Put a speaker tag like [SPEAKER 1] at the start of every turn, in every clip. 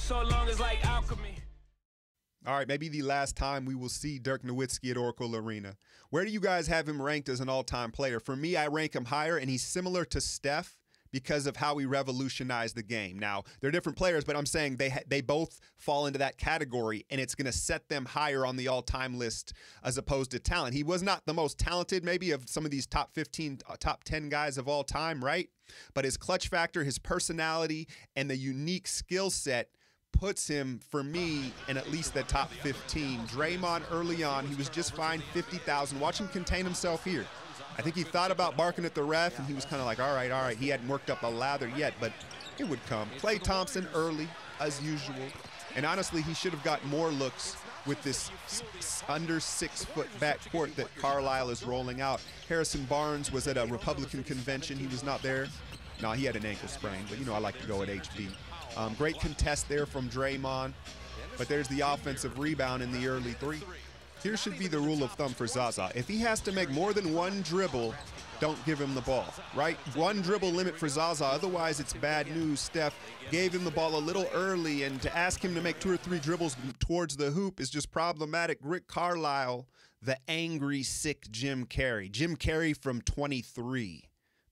[SPEAKER 1] so long as like alchemy.
[SPEAKER 2] All right, maybe the last time we will see Dirk Nowitzki at Oracle Arena. Where do you guys have him ranked as an all-time player? For me, I rank him higher, and he's similar to Steph because of how he revolutionized the game. Now, they're different players, but I'm saying they both fall into that category, and it's going to set them higher on the all-time list as opposed to talent. He was not the most talented, maybe, of some of these top 15, top 10 guys of all time, right? But his clutch factor, his personality, and the unique skill set puts him, for me, in at least the top 15. Draymond early on, he was just fined $50,000. Watch him contain himself here. I think he thought about barking at the ref, and he was kind of like, all right. He hadn't worked up a lather yet, but it would come. Klay Thompson early, as usual. And honestly, he should have got more looks with this under 6 foot backcourt that Carlisle is rolling out. Harrison Barnes was at a Republican convention. He was not there. No, he had an ankle sprain, but you know I like to go at HB. Great contest there from Draymond, but there's the offensive rebound in the early three. Here should be the rule of thumb for Zaza. If he has to make more than one dribble, don't give him the ball, right? One dribble limit for Zaza, otherwise it's bad news. Steph gave him the ball a little early, and to ask him to make 2 or 3 dribbles towards the hoop is just problematic. Rick Carlisle, the angry, sick Jim Carrey. Jim Carrey from 23.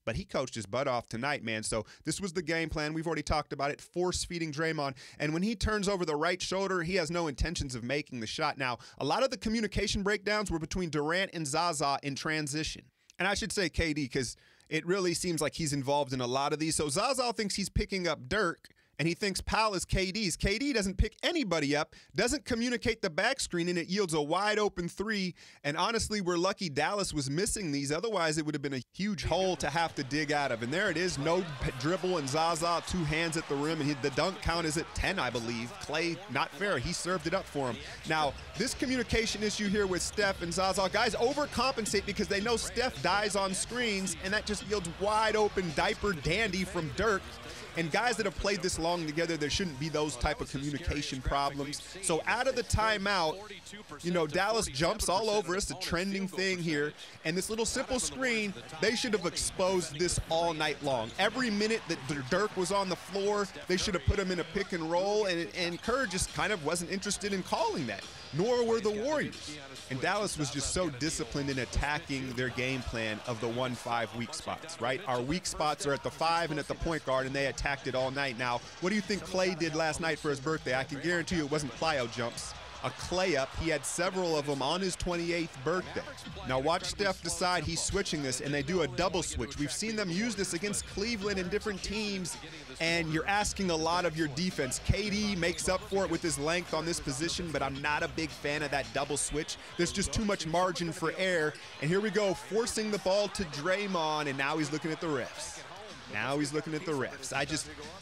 [SPEAKER 2] But he coached his butt off tonight, man. So this was the game plan. We've already talked about it, force-feeding Draymond. And when he turns over the right shoulder, he has no intentions of making the shot. Now, a lot of the communication breakdowns were between Durant and Zaza in transition. And I should say KD because it really seems like he's involved in a lot of these. So Zaza thinks he's picking up Dirk, and he thinks Powell is KD's. KD doesn't pick anybody up, doesn't communicate the back screen, and it yields a wide-open 3. And honestly, we're lucky Dallas was missing these. Otherwise, it would have been a huge hole to have to dig out of. And there it is, no dribble, and Zaza, 2 hands at the rim. And the dunk count is at 10, I believe. Klay, not fair. He served it up for him. Now, this communication issue here with Steph and Zaza, guys overcompensate because they know Steph dies on screens, and that just yields wide-open diaper dandy from Dirk. And guys that have played this long together, there shouldn't be those type of communication problems. So out of the timeout, you know, Dallas jumps all over us, a trending thing here. And this little simple screen, they should have exposed this all night long. Every minute that Dirk was on the floor, they should have put him in a pick and roll. And Kerr just kind of wasn't interested in calling that, nor were the Warriors. And Dallas was just so disciplined in attacking their game plan of the 1-5 weak spots, right? Our weak spots are at the 5 and at the point guard, and they attacked it all night. Now, what do you think Klay did last night for his birthday? I can guarantee you it wasn't plyo jumps. A Klay up. He had several of them on his 28th birthday. Now watch Steph decide he's switching this, and they do a double switch. We've seen them use this against Cleveland and different teams, and you're asking a lot of your defense. KD makes up for it with his length on this position, but I'm not a big fan of that double switch. There's just too much margin for error. And here we go, forcing the ball to Draymond, and now he's looking at the refs. Now he's looking at the refs.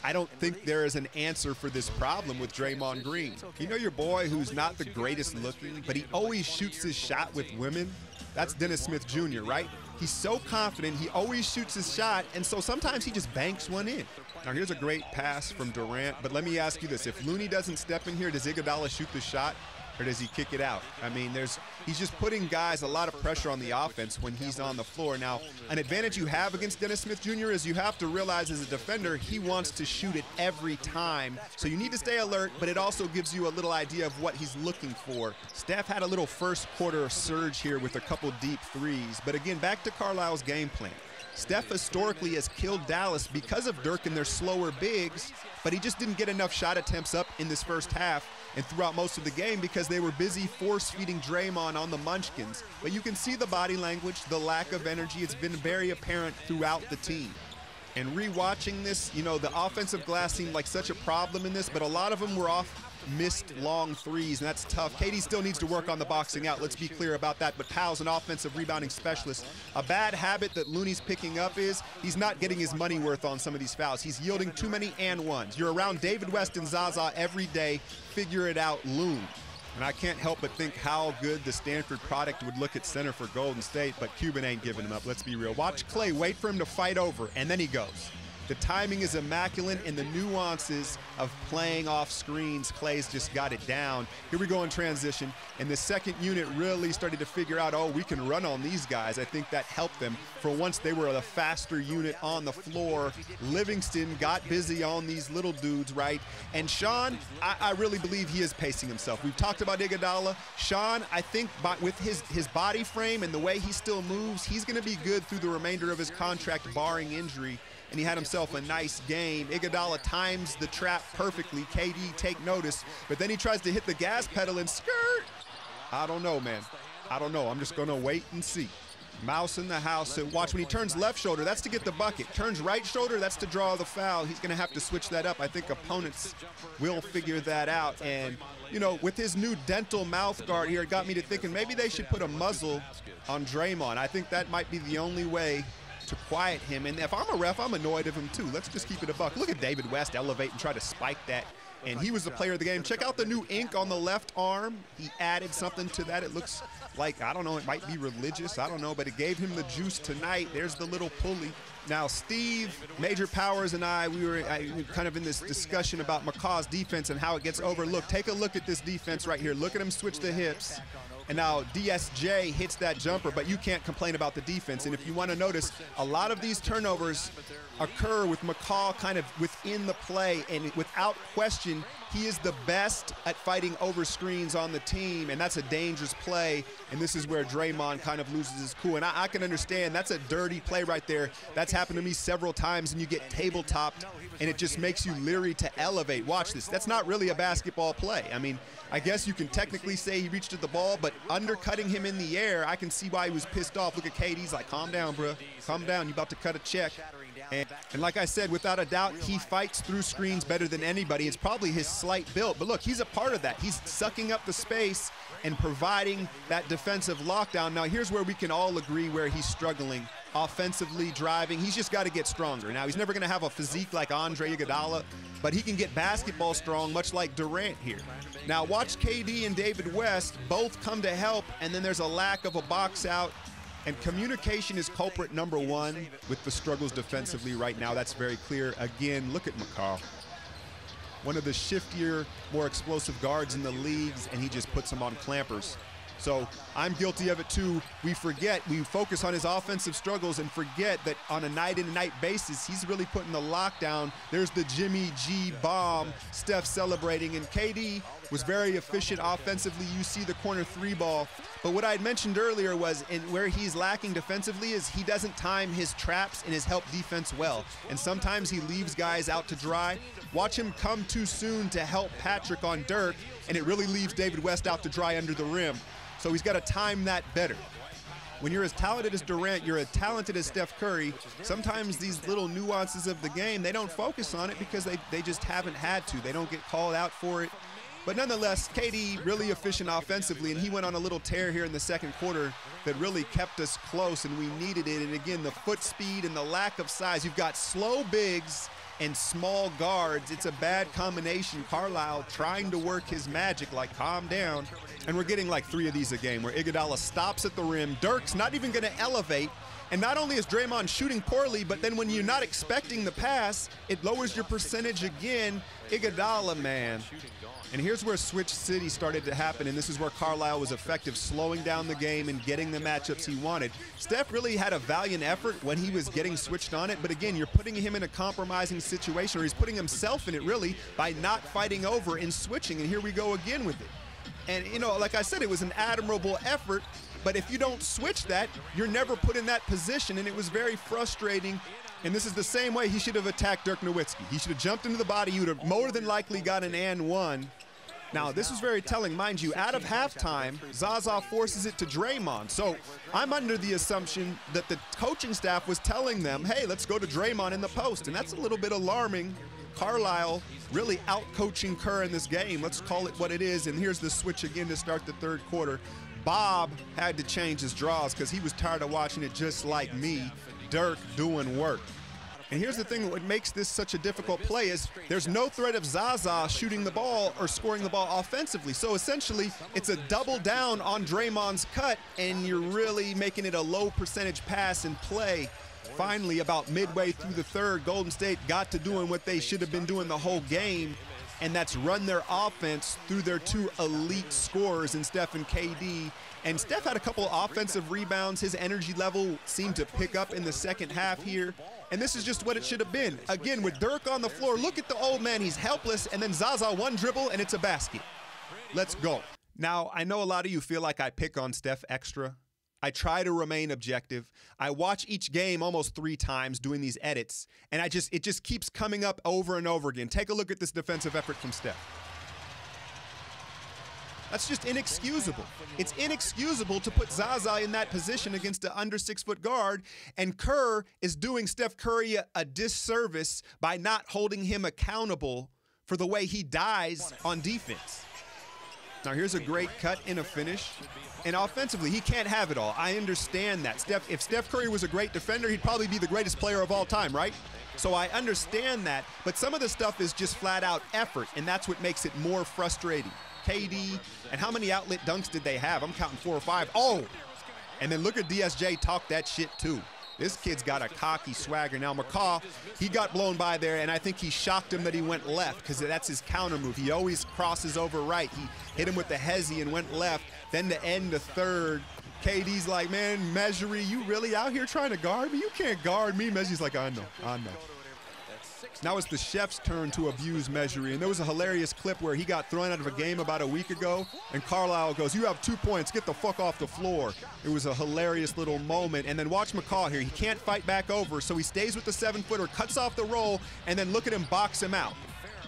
[SPEAKER 2] I don't think there is an answer for this problem with Draymond Green. You know your boy who's not the greatest looking, but he always shoots his shot with women? That's Dennis Smith Jr., right? He's so confident, he always shoots his shot, and so sometimes he just banks one in. Now here's a great pass from Durant, but let me ask you this. If Looney doesn't step in here, does Iguodala shoot the shot? Or does he kick it out? I mean, he's just putting guys a lot of pressure on the offense when he's on the floor. Now, an advantage you have against Dennis Smith Jr. is you have to realize as a defender, he wants to shoot it every time. So you need to stay alert, but it also gives you a little idea of what he's looking for. Steph had a little first quarter surge here with a couple deep threes. But again, back to Carlisle's game plan. Steph historically has killed Dallas because of Dirk and their slower bigs, but he just didn't get enough shot attempts up in this first half and throughout most of the game because they were busy force-feeding Draymond on the munchkins. But you can see the body language, the lack of energy. It's been very apparent throughout the team. And rewatching this, you know, the offensive glass seemed like such a problem in this, but a lot of them were off missed long threes, and that's tough. KD still needs to work on the boxing out. Let's be clear about that. But Powell's an offensive rebounding specialist. A bad habit that Looney's picking up is he's not getting his money worth on some of these fouls. He's yielding too many and ones. You're around David West and Zaza every day. Figure it out, Loon. And I can't help but think how good the Stanford product would look at center for Golden State, but Cuban ain't giving him up. Let's be real. Watch Klay wait for him to fight over, and then he goes. The timing is immaculate, and the nuances of playing off screens, Clay's just got it down. Here we go in transition, and the second unit really started to figure out, oh, we can run on these guys. I think that helped them. For once, they were the faster unit on the floor. Livingston got busy on these little dudes, right? And Sean, I really believe he is pacing himself. We've talked about Iguodala. Sean, I think with his body frame and the way he still moves, he's going to be good through the remainder of his contract, barring injury. And he had himself a nice game. Iguodala times the trap perfectly. KD, take notice. But then he tries to hit the gas pedal and skirt. I don't know, man. I don't know. I'm just going to wait and see. Mouse in the house. So watch, when he turns left shoulder, that's to get the bucket. Turns right shoulder, that's to draw the foul. He's going to have to switch that up. I think opponents will figure that out. And, you know, with his new dental mouth guard here, it got me to thinking maybe they should put a muzzle on Draymond. I think that might be the only way to quiet him. And if I'm a ref, I'm annoyed of him too. Let's just keep it a buck. Look at David West elevate and try to spike that. And he was the player of the game. Check out the new ink on the left arm. He added something to that. It looks like, I don't know, it might be religious. I don't know, but it gave him the juice tonight. There's the little pulley. Now, Steve, Major Powers, and we were kind of in this discussion about McCaw's defense and how it gets overlooked. Take a look at this defense right here. Look at him switch the hips. And now DSJ hits that jumper, but you can't complain about the defense. And if you want to notice, a lot of these turnovers occur with McCaw kind of within the play, and without question, he is the best at fighting over screens on the team, and that's a dangerous play. And this is where Draymond kind of loses his cool. And I can understand that's a dirty play right there. That's happened to me several times, and you get tabletopped, and it just makes you leery to elevate. Watch this. That's not really a basketball play. I mean, I guess you can technically say he reached at the ball, but undercutting him in the air, I can see why he was pissed off. Look at KD's like, calm down, bro. Calm down. You about to cut a check. And like I said, without a doubt, he fights through screens better than anybody. It's probably his slight build. But look, he's a part of that. He's sucking up the space and providing that defensive lockdown. Now, here's where we can all agree where he's struggling. Offensively, driving, he's just got to get stronger. Now, he's never going to have a physique like Andre Iguodala, but he can get basketball strong, much like Durant here. Now, watch KD and David West both come to help, and then there's a lack of a box out. And communication is culprit number one with the struggles defensively right now. That's very clear. Again, look at McCaw. One of the shiftier, more explosive guards in the leagues, and he just puts them on clampers. So I'm guilty of it too. We focus on his offensive struggles and forget that on a night-in-night basis, he's really putting the lockdown. There's the Jimmy G bomb, Steph celebrating, and KD was very efficient offensively. You see the corner three ball. But what I had mentioned earlier was where he's lacking defensively is he doesn't time his traps and his help defense well. And sometimes he leaves guys out to dry. Watch him come too soon to help Patrick on Dirk, and it really leaves David West out to dry under the rim. So he's got to time that better. When you're as talented as Durant, you're as talented as Steph Curry, sometimes these little nuances of the game, they don't focus on it because they just haven't had to. They don't get called out for it. But nonetheless, KD really efficient offensively, and he went on a little tear here in the second quarter that really kept us close, and we needed it. And again, the foot speed and the lack of size. You've got slow bigs and small guards. It's a bad combination. Carlisle trying to work his magic, like calm down. And we're getting like 3 of these a game where Iguodala stops at the rim. Dirk's not even going to elevate. And not only is Draymond shooting poorly, but then when you're not expecting the pass, it lowers your percentage again. Iguodala, man. And here's where Switch City started to happen, and this is where Carlisle was effective, slowing down the game and getting the matchups he wanted. Steph really had a valiant effort when he was getting switched on it, but again, you're putting him in a compromising situation, or he's putting himself in it really by not fighting over and switching, and here we go again with it. And, you know, like I said, it was an admirable effort, but if you don't switch that, you're never put in that position, and it was very frustrating. And this is the same way he should have attacked Dirk Nowitzki. He should have jumped into the body. He would have more than likely got an and one. Now, this was very telling. Mind you, out of halftime, Zaza forces it to Draymond. So I'm under the assumption that the coaching staff was telling them, hey, let's go to Draymond in the post. And that's a little bit alarming. Carlisle really out-coaching Kerr in this game. Let's call it what it is. And here's the switch again to start the third quarter. Bob had to change his draws because he was tired of watching it just like me. Dirk doing work. And here's the thing, what makes this such a difficult play is there's no threat of Zaza shooting the ball or scoring the ball offensively. So essentially, it's a double down on Draymond's cut, and you're really making it a low percentage pass and play. finally, about midway through the third, Golden State got to doing what they should have been doing the whole game, and that's run their offense through their two elite scorers in Steph and KD. And Steph had a couple offensive rebounds. His energy level seemed to pick up in the second half here. And this is just what it should have been. Again, with Dirk on the floor, look at the old man. He's helpless. And then Zaza one dribble, and it's a basket. Let's go. Now, I know a lot of you feel like I pick on Steph extra. I try to remain objective. I watch each game almost 3 times doing these edits, and it just keeps coming up over and over again. Take a look at this defensive effort from Steph. That's just inexcusable. It's inexcusable to put Zaza in that position against an under 6-foot guard, and Kerr is doing Steph Curry a disservice by not holding him accountable for the way he dies on defense. Now here's a great cut in a finish. And offensively, he can't have it all. I understand that. If Steph Curry was a great defender, he'd probably be the greatest player of all time, right? So I understand that, but some of the stuff is just flat out effort, and that's what makes it more frustrating. KD, and how many outlet dunks did they have? I'm counting 4 or 5. Oh! And then look at DSJ talk that shit too. This kid's got a cocky swagger. Now, McCaw, he got blown by there, and I think he shocked him that he went left because that's his counter move. He always crosses over right. He hit him with the hezzy and went left. Then to end the third, KD's like, man, Measury, you really out here trying to guard me? You can't guard me. Measury's like, I know. Now it's the chef's turn to abuse Measury, and there was a hilarious clip where he got thrown out of a game about a week ago, and Carlisle goes, you have 2 points, get the fuck off the floor. It was a hilarious little moment, and then watch McCaw here. He can't fight back over, so he stays with the 7-footer, cuts off the roll, and then look at him box him out.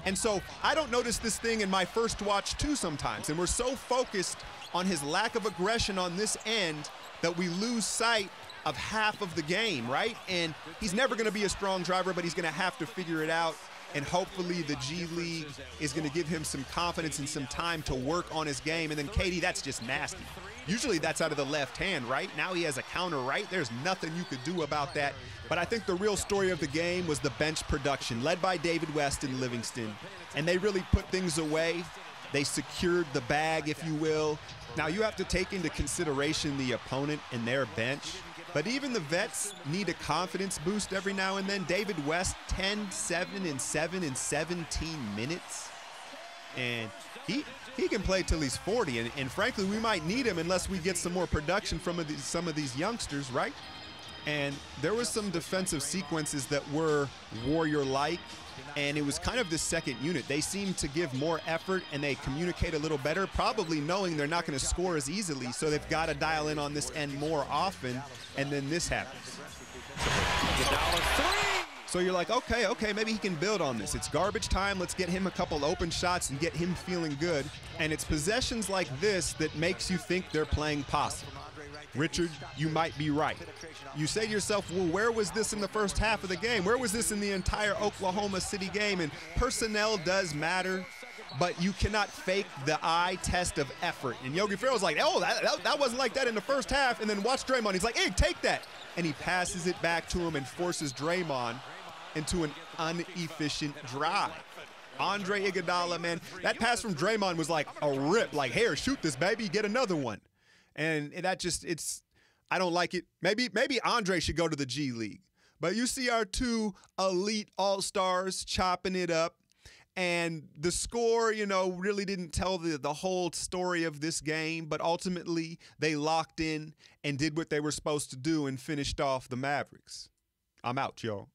[SPEAKER 2] And so I don't notice this thing in my first watch too sometimes, and we're so focused on his lack of aggression on this end that we lose sight of half of the game, right? And he's never going to be a strong driver, but he's going to have to figure it out. And hopefully the G League is going to give him some confidence and some time to work on his game. And then KD, that's just nasty. Usually that's out of the left hand, right? Now he has a counter right. There's nothing you could do about that. But I think the real story of the game was the bench production, led by David West and Livingston. And they really put things away. They secured the bag, if you will. Now you have to take into consideration the opponent and their bench. But even the vets need a confidence boost every now and then. David West, 10, 7, and 7 in 17 minutes. And he can play till he's 40. And frankly, we might need him unless we get some more production from some of these youngsters, right? And there was some defensive sequences that were Warrior-like. And it was kind of the second unit. They seem to give more effort and they communicate a little better, probably knowing they're not going to score as easily. So they've got to dial in on this end more often. And then this happens. So you're like, okay, maybe he can build on this. It's garbage time. Let's get him a couple open shots and get him feeling good. And it's possessions like this that makes you think they're playing possum. Richard, you might be right. You say to yourself, well, where was this in the first half of the game? Where was this in the entire Oklahoma City game? And personnel does matter, but you cannot fake the eye test of effort. And Yogi Ferrell's like, oh, that wasn't like that in the first half. And then watch Draymond. He's like, hey, take that. And he passes it back to him and forces Draymond into an inefficient drive. Andre Iguodala, man, that pass from Draymond was like a rip. Like, here, shoot this, baby. Get another one. And that just, I don't like it. Maybe Andre should go to the G League. But you see our two elite all-stars chopping it up. And the score, really didn't tell the whole story of this game. But ultimately, they locked in and did what they were supposed to do and finished off the Mavericks. I'm out, y'all.